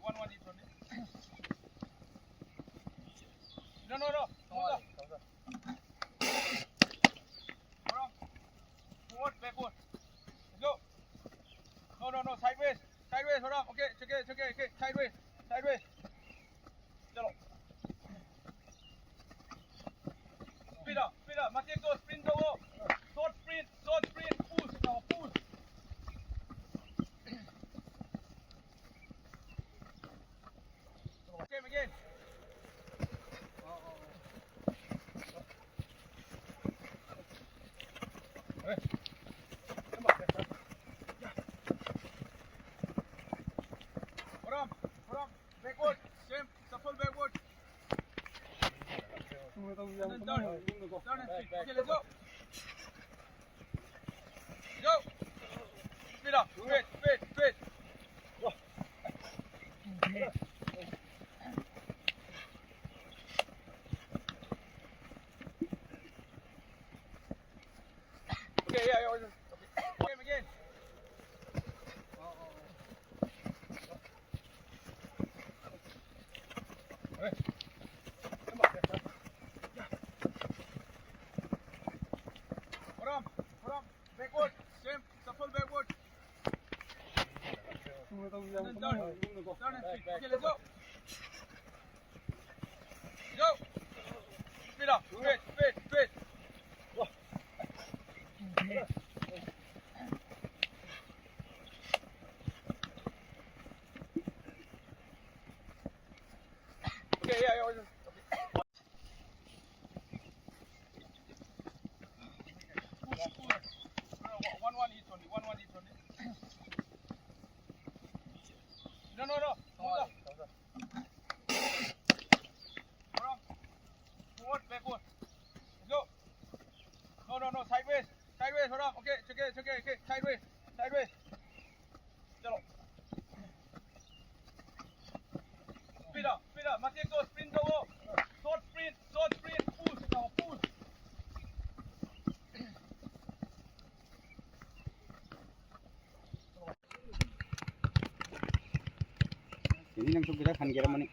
one each only. No. Forward, backward. Go. No. Sideways. Hold on. Okay. Sideways. Chalo. Speed up. Mati go sprint go. Short sprint. Push. Same again. Hold on. Backward. Same. Shuffle backward. Turn and speed. Okay, let's go. Speed up. Wait. Okay, yeah. Okay. Same again. Hold on. Backward. Same. Shuffle backward. Turn and speed. Okay, let's go. Speed up. Wait. Okay, yeah. Okay. One each only. No. Hold on. Forward, backward. Go. No. Sideways. Hold on. Okay. Sideways. Chalo. Speed up. Mati go sprint go. Short sprint. Push. Ini yang sudah kan kira mana?